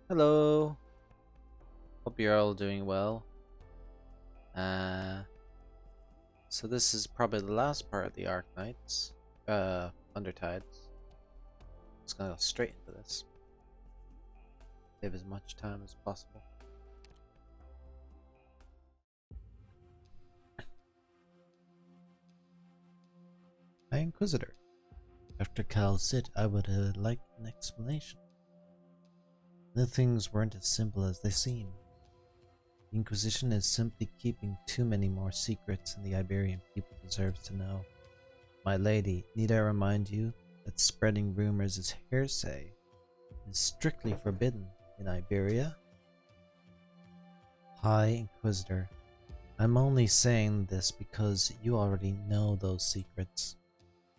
Hello, hope you're all doing well. Uh, so this is probably the last part of the Arknights, Undertides. Just gonna go straight into this. Save as much time as possible. High Inquisitor. Dr. Cal said I would like an explanation. The things weren't as simple as they seem. The Inquisition is simply keeping too many more secrets than the Iberian people deserves to know. My lady, need I remind you that spreading rumors is hearsay, is strictly forbidden in Iberia? High Inquisitor, I'm only saying this because you already know those secrets.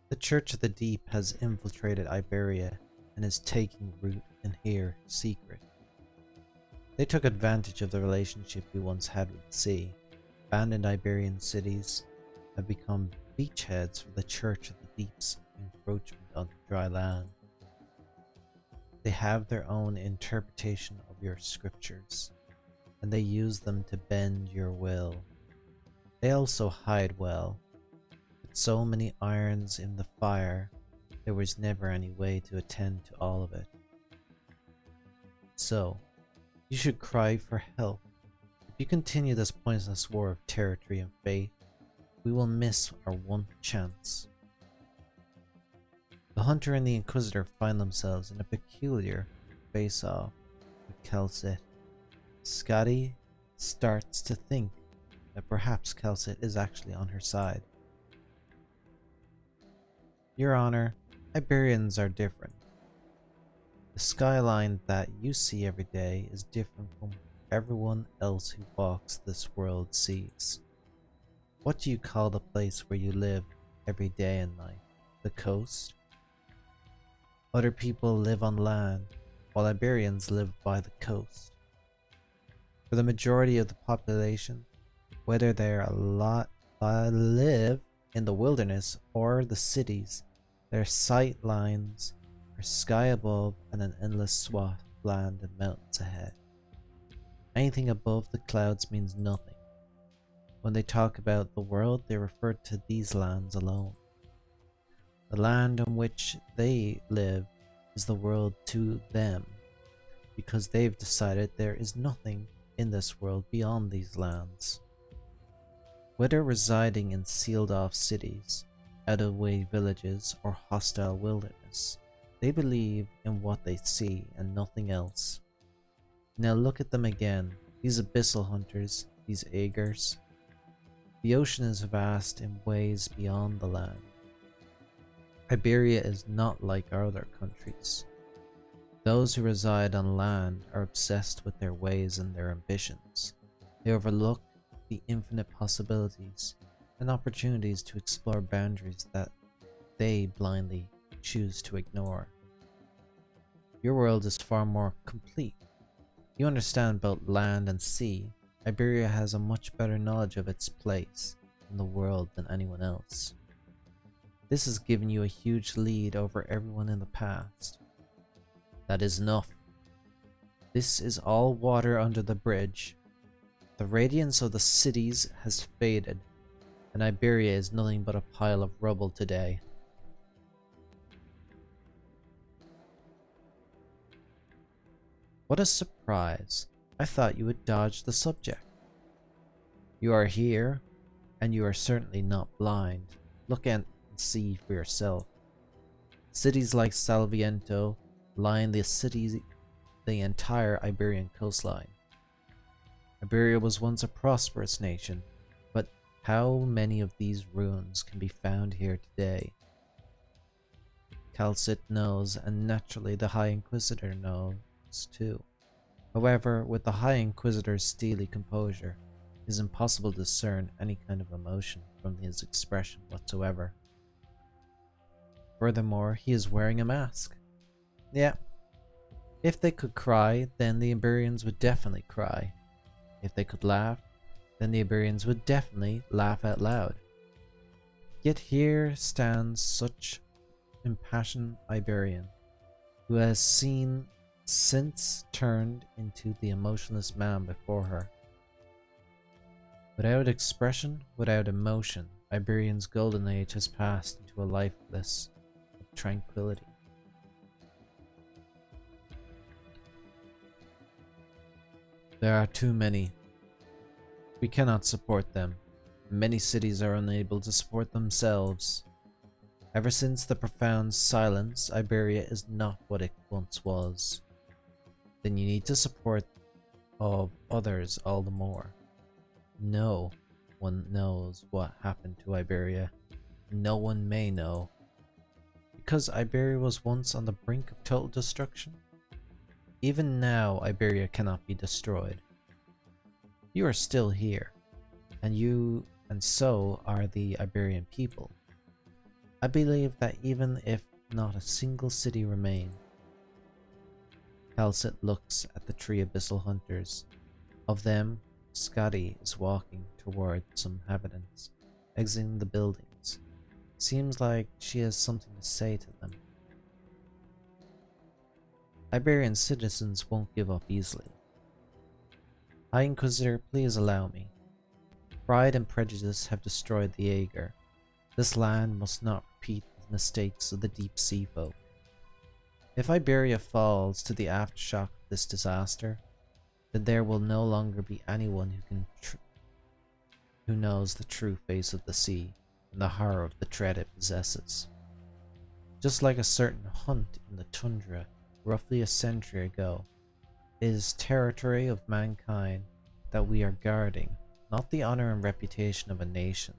The Church of the Deep has infiltrated Iberia and is taking root in here secret. They took advantage of the relationship we once had with the sea. Abandoned Iberian cities have become beachheads for the Church of the Deep's encroachment on dry land. They have their own interpretation of your scriptures, and they use them to bend your will. They also hide well. With so many irons in the fire, there was never any way to attend to all of it. So, you should cry for help. If you continue this pointless war of territory and faith, we will miss our one chance. The Hunter and the Inquisitor find themselves in a peculiar face-off with Kelsit. Scotty starts to think that perhaps Kelsit is actually on her side. Your Honor, Iberians are different. The skyline that you see every day is different from everyone else who walks this world sees. What do you call the place where you live every day and night? The coast? Other people live on land, while Iberians live by the coast. For the majority of the population, whether they live in the wilderness or the cities, their sight lines are sky above and an endless swath of land and mountains ahead. Anything above the clouds means nothing. When they talk about the world, they refer to these lands alone. The land on which they live is the world to them, because they've decided there is nothing in this world beyond these lands. Whether residing in sealed-off cities, out-of-the-way villages, or hostile wilderness, they believe in what they see and nothing else. Now look at them again, these abyssal hunters, these Aegers. The ocean is vast in ways beyond the land. Iberia is not like our other countries. Those who reside on land are obsessed with their ways and their ambitions. They overlook the infinite possibilities and opportunities to explore boundaries that they blindly choose to ignore. Your world is far more complete. You understand both land and sea. Iberia has a much better knowledge of its place in the world than anyone else. This has given you a huge lead over everyone in the past. That is enough. This is all water under the bridge. The radiance of the cities has faded, and Iberia is nothing but a pile of rubble today. What a surprise. I thought you would dodge the subject. You are here, and you are certainly not blind. Look and see for yourself. Cities like Salviento line the entire Iberian coastline. Iberia was once a prosperous nation, but how many of these ruins can be found here today? Calcit knows, and naturally the High Inquisitor knows too. However, with the High Inquisitor's steely composure, it is impossible to discern any kind of emotion from his expression whatsoever. Furthermore, he is wearing a mask. Yeah, if they could cry, then the Iberians would definitely cry. If they could laugh, then the Iberians would definitely laugh out loud. Yet here stands such impassioned Iberian, who has seen since turned into the emotionless man before her. Without expression, without emotion, Iberian's golden age has passed into a lifeless of tranquility. There are too many. We cannot support them. Many cities are unable to support themselves. Ever since the profound silence, Iberia is not what it once was. Then you need to support of others all the more. No one knows what happened to Iberia. No one may know. Because Iberia was once on the brink of total destruction. Even now, Iberia cannot be destroyed. You are still here, and so are the Iberian people. I believe that even if not a single city remained, Calcit looks at the three abyssal hunters. Of them, Scotty is walking toward some inhabitants, exiting the buildings. Seems like she has something to say to them. Iberian citizens won't give up easily. High Inquisitor, please allow me. Pride and prejudice have destroyed the Aegir. This land must not repeat the mistakes of the deep sea folk. If Iberia falls to the aftershock of this disaster, then there will no longer be anyone who knows the true face of the sea and the horror of the dread it possesses. Just like a certain hunt in the tundra roughly a century ago, it is territory of mankind that we are guarding, not the honor and reputation of a nation,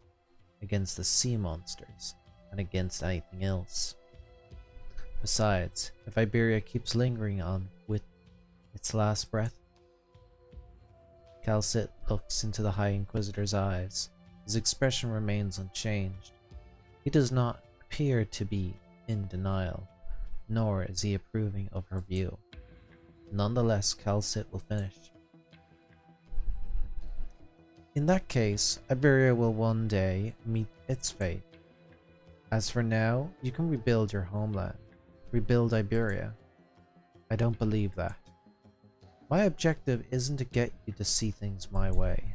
against the sea monsters and against anything else. Besides, if Iberia keeps lingering on with its last breath, Calcit looks into the High Inquisitor's eyes. His expression remains unchanged. He does not appear to be in denial, nor is he approving of her view. Nonetheless, Calcit will finish. In that case, Iberia will one day meet its fate. As for now, you can rebuild your homeland. Rebuild Iberia. I don't believe that. My objective isn't to get you to see things my way.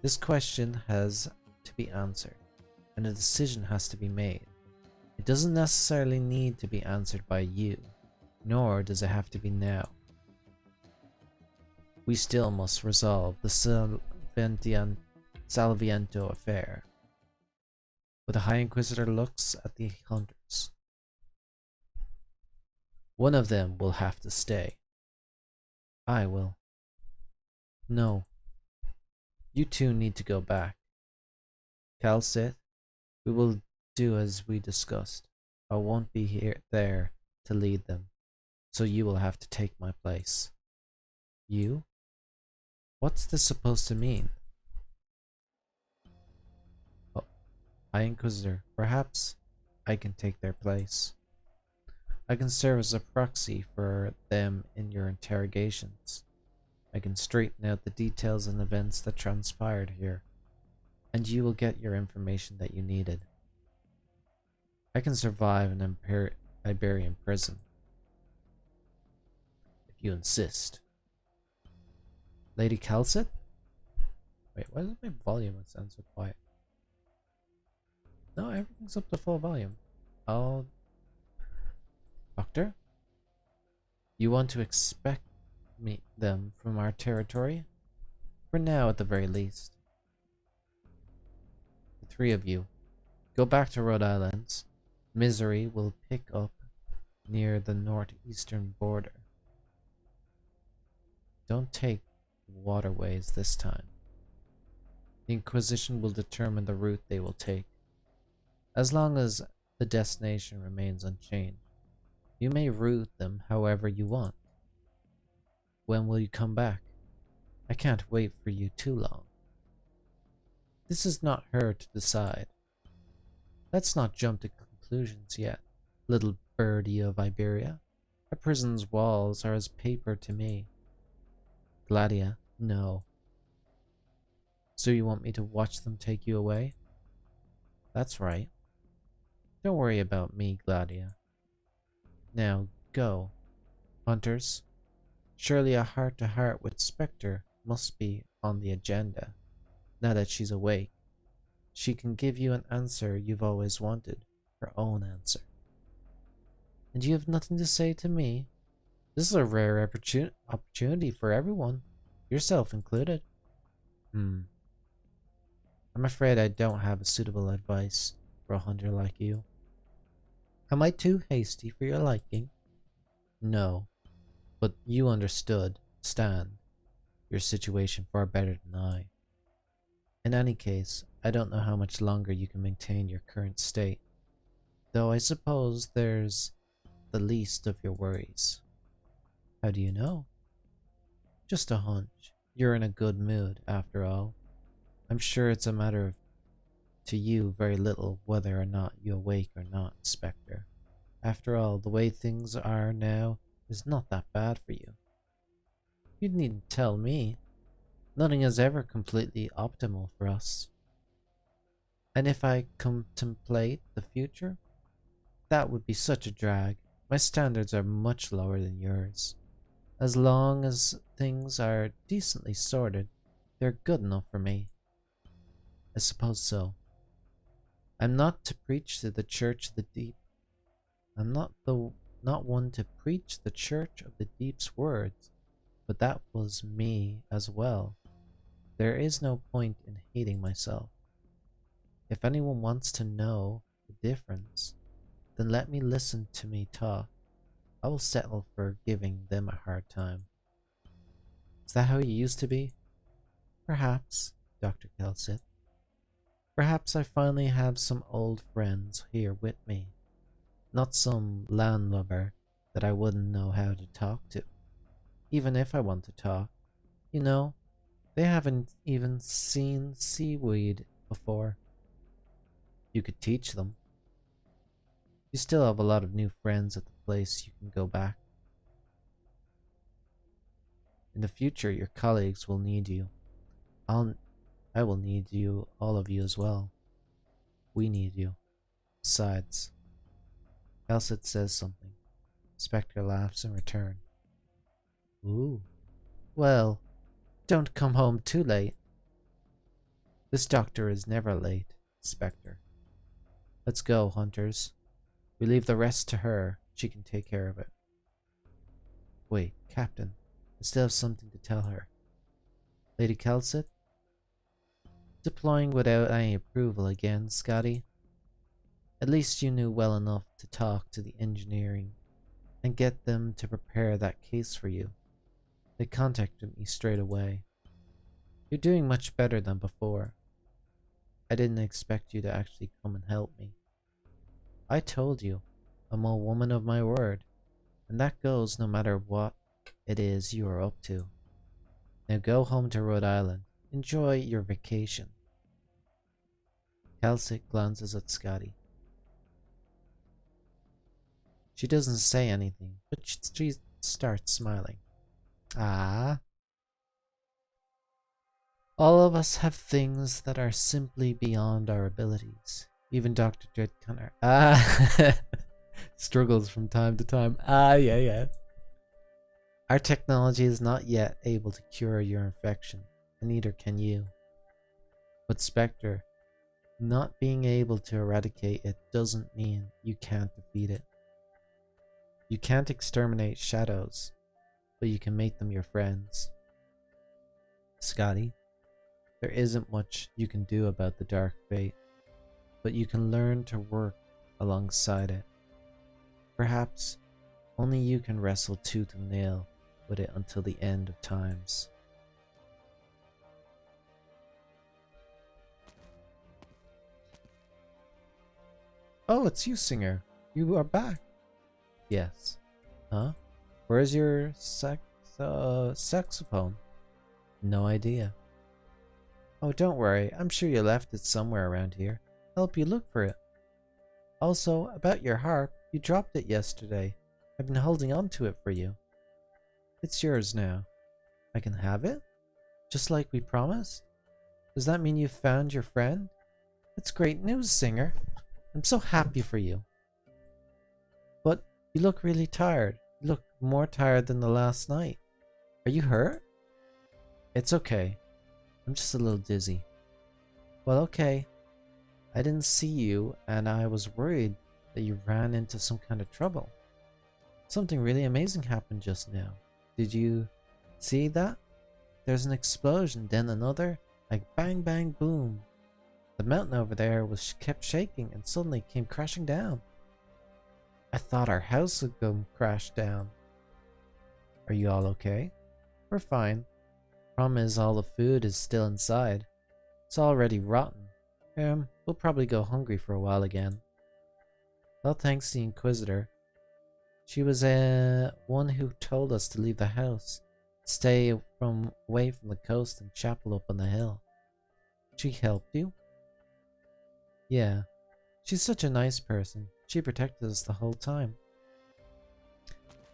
This question has to be answered, and a decision has to be made. It doesn't necessarily need to be answered by you, nor does it have to be now. We still must resolve the Salviento affair. But the High Inquisitor looks at the hunters. One of them will have to stay. I will. No. You two need to go back. Calcit, we will do as we discussed. I won't be there to lead them, so you will have to take my place. You? What's this supposed to mean? Oh, High Inquisitor, perhaps I can take their place. I can serve as a proxy for them in your interrogations. I can straighten out the details and events that transpired here, and you will get your information that you needed. I can survive an Iberian prison, if you insist. Lady Calcit? Wait, why does my volume sound so quiet? No, everything's up to full volume. Oh, Doctor? You want to expect them from our territory? For now, at the very least. The three of you, go back to Rhode Island. Misery will pick up near the northeastern border. Don't take waterways this time. The Inquisition will determine the route they will take. As long as the destination remains unchanged, you may route them however you want. When will you come back? I can't wait for you too long. This is not her to decide. Let's not jump to conclusions yet, little birdie of Iberia. A prison's walls are as paper to me. Gladia, no. So you want me to watch them take you away? That's right. Don't worry about me, Gladia. Now, go. Hunters, surely a heart-to-heart with Spectre must be on the agenda, now that she's awake. She can give you an answer you've always wanted, her own answer. And you have nothing to say to me? This is a rare opportunity for everyone, yourself included. I'm afraid I don't have a suitable advice for a hunter like you. Am I too hasty for your liking? No, but you understand your situation far better than I. In any case, I don't know how much longer you can maintain your current state, though I suppose there's the least of your worries. How do you know? Just a hunch. You're in a good mood, after all. I'm sure it's a matter of, to you, very little whether or not you awake or not, Spectre. After all, the way things are now is not that bad for you. You needn't tell me. Nothing is ever completely optimal for us. And if I contemplate the future, that would be such a drag. My standards are much lower than yours. As long as things are decently sorted, they're good enough for me. I suppose so. I'm not to preach to the church of the deep. I'm not one to preach the church of the deep's words, but that was me as well. There is no point in hating myself. If anyone wants to know the difference, then let me listen to me talk. I will settle for giving them a hard time. Is that how you used to be? Perhaps, Dr. Kelsith. Perhaps I finally have some old friends here with me. Not some landlubber that I wouldn't know how to talk to. Even if I want to talk. You know, they haven't even seen seaweed before. You could teach them. You still have a lot of new friends at the place you can go back. In the future, your colleagues will need you. I will need you, all of you as well. We need you. Besides, Kelsith says something. Spectre laughs in return. Ooh. Well, don't come home too late. This doctor is never late, Spectre. Let's go, hunters. We leave the rest to her. She can take care of it. Wait, Captain. I still have something to tell her. Lady Kelsith? Deploying without any approval again, Scotty? At least you knew well enough to talk to the engineering and get them to prepare that case for you. They contacted me straight away. You're doing much better than before. I didn't expect you to actually come and help me. I told you, I'm a woman of my word, and that goes no matter what it is you are up to. Now go home to Rhode Island. Enjoy your vacation. Kelsith glances at Scotty. She doesn't say anything, but she starts smiling. Ah. All of us have things that are simply beyond our abilities. Even Dr. Dread Connor. Struggles from time to time. Yeah. Our technology is not yet able to cure your infection, and neither can you. But Spectre, not being able to eradicate it doesn't mean you can't defeat it. You can't exterminate shadows, but you can make them your friends. Scotty, there isn't much you can do about the dark fate, but you can learn to work alongside it. Perhaps only you can wrestle tooth and nail with it until the end of times. Oh, it's you, Singer. You are back. Yes. Huh? Where's your saxophone? No idea. Oh, don't worry. I'm sure you left it somewhere around here. I'll help you look for it. Also, about your harp, you dropped it yesterday. I've been holding on to it for you. It's yours now. I can have it? Just like we promised? Does that mean you found your friend? That's great news, Singer. I'm so happy for you. But you look really tired. You look More tired than the last night. Are you hurt? It's okay. I'm just a little dizzy. Well, okay. I didn't see you, and I was worried that you ran into some kind of trouble. Something really amazing happened just now. Did you see that? There's an explosion, then another, like bang bang boom. The mountain over there was kept shaking and suddenly came crashing down. I thought our house would go crash down. Are you all okay? We're fine. Problem is all the food is still inside. It's already rotten. We'll probably go hungry for a while again. Well, thanks to the Inquisitor. She was one who told us to leave the house. Stay away from the coast and chapel up on the hill. She helped you? Yeah. She's such a nice person. She protected us the whole time.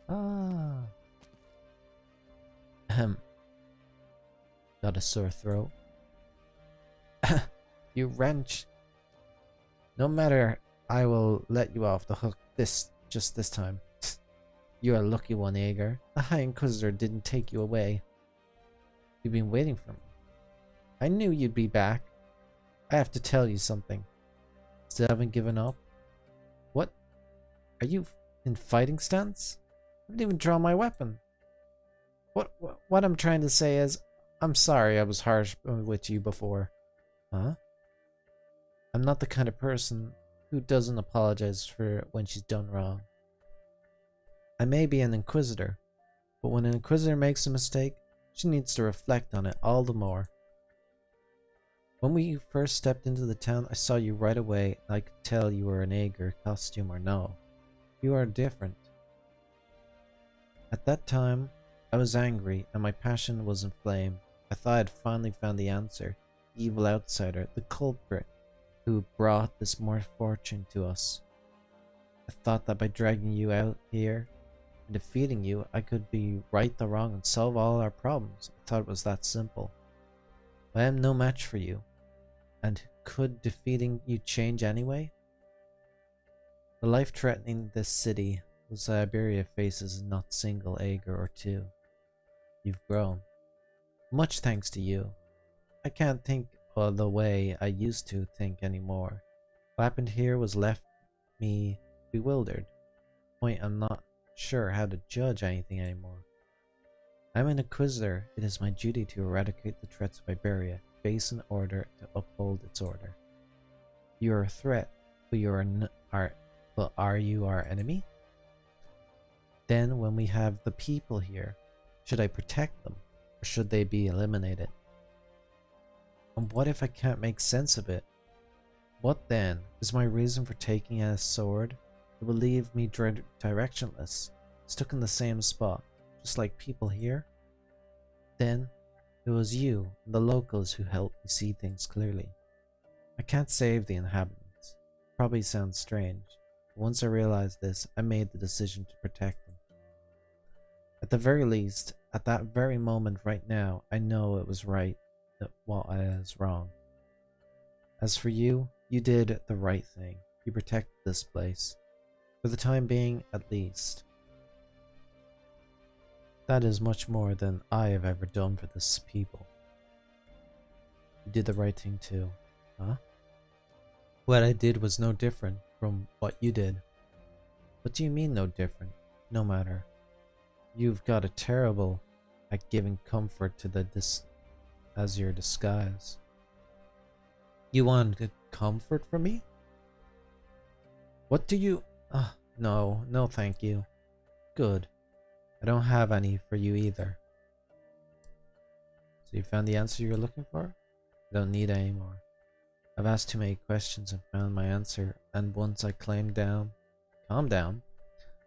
Ah. Ahem. Got a sore throat. You wrench. No matter, I will let you off the hook just this time. You're a lucky one, Aegar. The High Inquisitor didn't take you away. You've been waiting for me. I knew you'd be back. I have to tell you something. Still haven't given up? What? Are you in fighting stance? I haven't even drawn my weapon. What I'm trying to say is, I'm sorry I was harsh with you before. Huh? I'm not the kind of person who doesn't apologize for when she's done wrong. I may be an Inquisitor, but when an Inquisitor makes a mistake, she needs to reflect on it all the more. When we first stepped into the town, I saw you right away, and I could tell you were an Aegar, costume or no. You are different. At that time, I was angry, and my passion was inflamed. I thought I'd finally found the answer, the evil outsider, the culprit who brought this misfortune to us. I thought that by dragging you out here and defeating you, I could be right the wrong and solve all our problems. I thought it was that simple. I am no match for you. And could defeating you change anyway? The life threatening this city was Iberia faces not single Aegar or two. You've grown. Much thanks to you. I can't think of the way I used to think anymore. What happened here was left me bewildered. Point I'm not sure how to judge anything anymore. I'm an Inquisitor. It is my duty to eradicate the threats of Iberia, face an order to uphold its order. You are a threat, but are you our enemy? Then when we have the people here, should I protect them, or should they be eliminated? And what if I can't make sense of it? What then is my reason for taking a sword? It will leave me directionless, stuck in the same spot, just like people here. Then, it was you and the locals who helped me see things clearly. I can't save the inhabitants. Probably sounds strange, but once I realized this, I made the decision to protect them. At the very least, at that very moment right now, I know it was right, that what I was wrong. As for you, you did the right thing. You protected this place. For the time being, at least. That is much more than I have ever done for this people. You did the right thing too, huh? What I did was no different from what you did. What do you mean no different? No matter. You've got a terrible at giving comfort to as your disguise. You wanted comfort from me? What do you... No, thank you. Good. I don't have any for you either. So you found the answer you were looking for? I don't need any more. I've asked too many questions and found my answer, and once I calmed down, I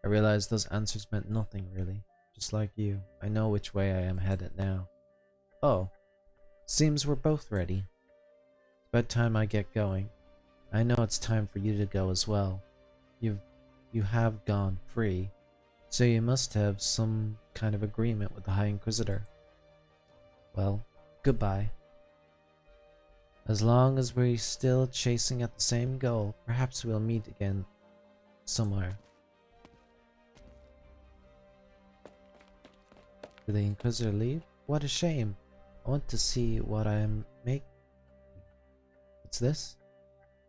realized those answers meant nothing really. Just like you, I know which way I am headed now. Oh, seems we're both ready. It's about time I get going. I know it's time for you to go as well. You have gone free, so you must have some kind of agreement with the High Inquisitor. Well, goodbye. As long as we're still chasing at the same goal, perhaps we'll meet again somewhere. Did the Inquisitor leave? What a shame. I want to see what I'm making. What's this?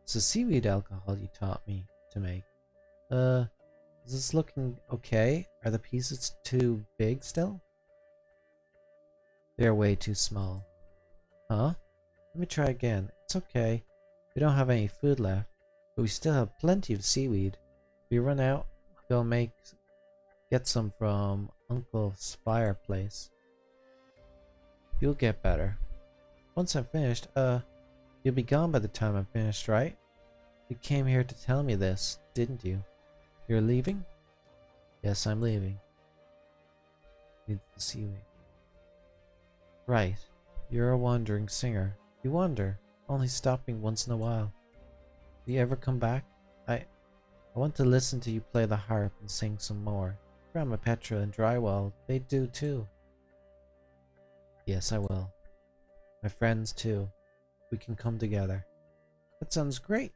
It's the seaweed alcohol you taught me to make. Is this looking okay? Are the pieces too big still? They're way too small. Huh? Let me try again. It's okay. We don't have any food left, but we still have plenty of seaweed. If we run out, we'll get some from Uncle's fireplace. You'll get better. Once I'm finished, you'll be gone by the time I'm finished, right? You came here to tell me this, didn't you? You're leaving? Yes, I'm leaving. Need the seaweed. Right. You're a wandering singer. You wander, only stopping once in a while. Do you ever come back? I want to listen to you play the harp and sing some more. Grandma Petra and Drywall, they do too. Yes, I will. My friends too. We can come together. That sounds great.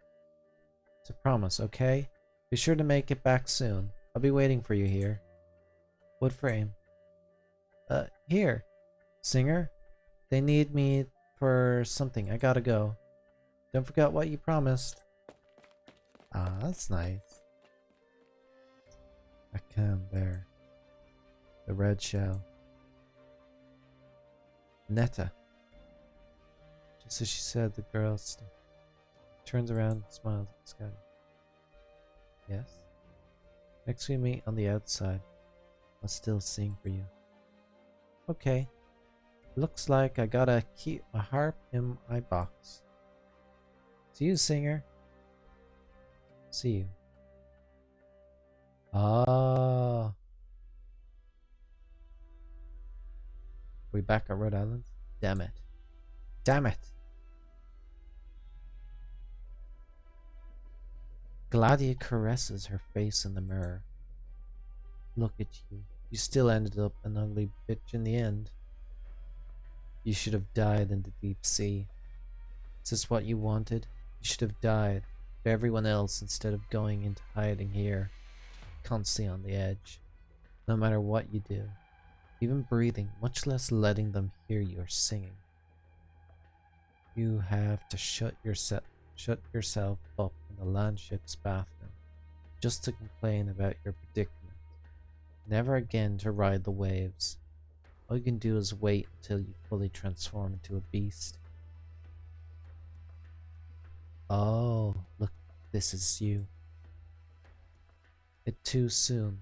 It's a promise, okay? Be sure to make it back soon. I'll be waiting for you here. Wood frame. Here. Singer? They need me for something. I gotta go. Don't forget what you promised. Ah, that's nice. I can there. The red shell. Netta. Just as she said, the girl turns around and smiles at Scotty. Yes? Next we meet on the outside. I'll still sing for you. Okay. Looks like I gotta keep a harp in my box. See you, singer. See you. Ah. We back at Rhode Island? Damn it. Damn it. Gladia caresses her face in the mirror. Look at you. You still ended up an ugly bitch in the end. You should have died in the deep sea. Is this what you wanted? You should have died for everyone else instead of going into hiding here, constantly on the edge. No matter what you do, even breathing, much less letting them hear you are singing. You have to shut yourself up in the landship's bathroom just to complain about your predicament. Never again to ride the waves. All you can do is wait until you fully transform into a beast. Oh, look, this is you. It's too soon.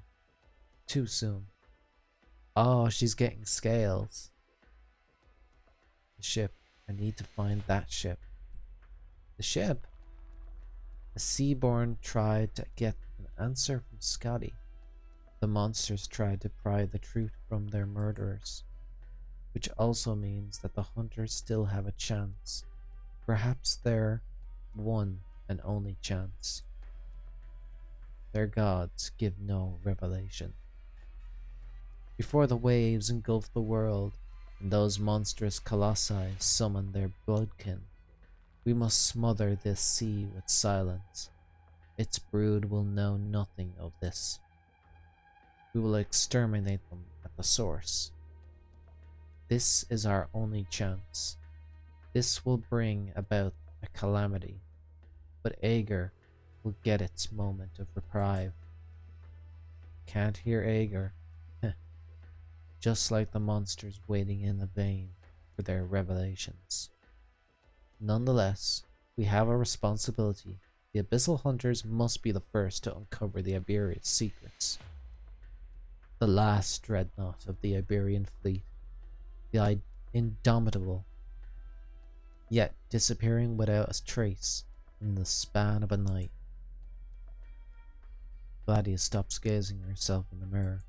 Too soon. Oh, she's getting scales. The ship. I need to find that ship. The ship? The Seaborn tried to get an answer from Scotty. The monsters tried to pry the truth from their murderers, which also means that the hunters still have a chance. Perhaps their one and only chance. Their gods give no revelation. Before the waves engulf the world, and those monstrous colossi summon their bloodkin, we must smother this sea with silence. Its brood will know nothing of this. We will exterminate them at the source. This is our only chance. This will bring about a calamity, but Aegir will get its moment of reprieve. Can't hear Aegir. Just like the monsters waiting in the vein for their revelations. Nonetheless, we have a responsibility. The Abyssal Hunters must be the first to uncover the Iberia's secrets. The last dreadnought of the Iberian fleet, the indomitable, yet disappearing without a trace in the span of a night. Gladia stops gazing at herself in the mirror.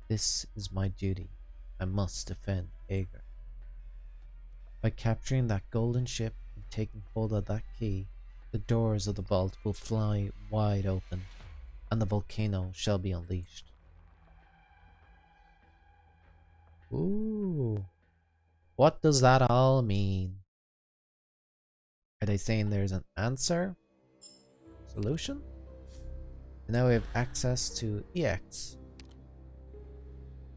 This is my duty. I must defend Aegir. By capturing that golden ship and taking hold of that key, the doors of the vault will fly wide open, and the volcano shall be unleashed. Ooh. What does that all mean? Are they saying there's an answer? Solution? And now we have access to EX.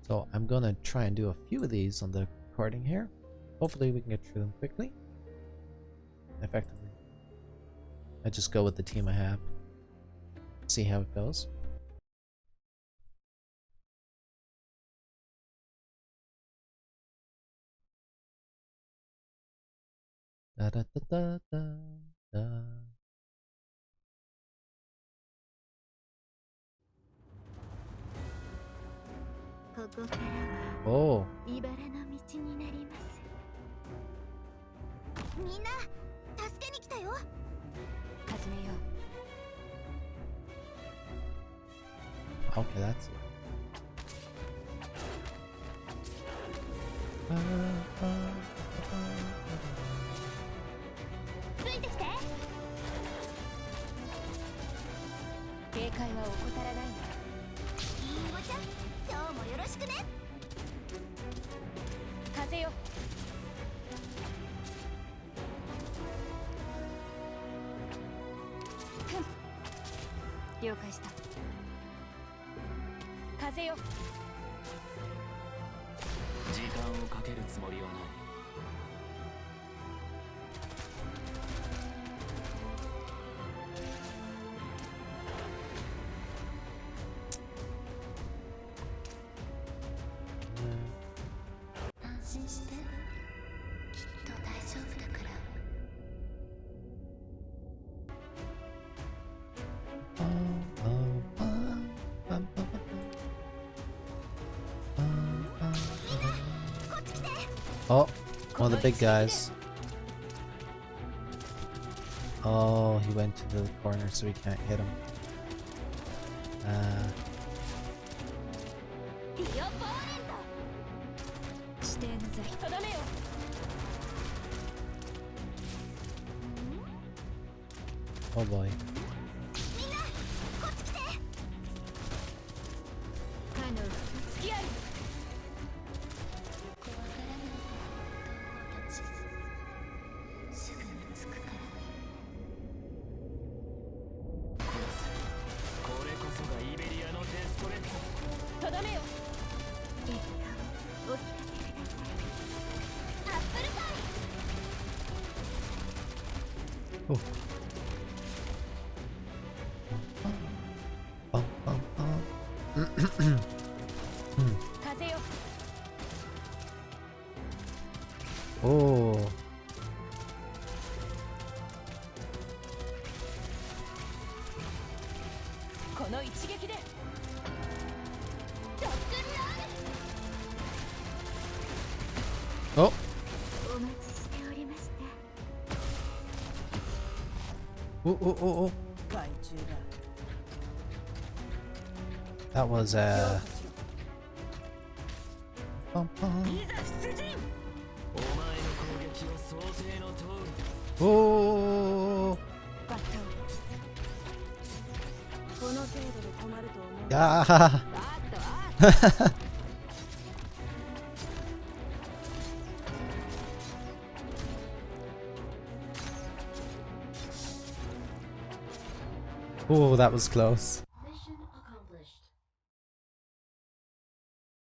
So I'm gonna try and do a few of these on the recording here. Hopefully we can get through them quickly. Effectively. I just go with the team I have. See how it goes. Da da da da da da. Oh. Okay, that's it. Oh, one of the big guys. Oh, he went to the corner so we can't hit him. Oh boy. Oh. Oh. Oh. Oh, oh, oh, oh. That was Oh. Yeah. Oh, that was close.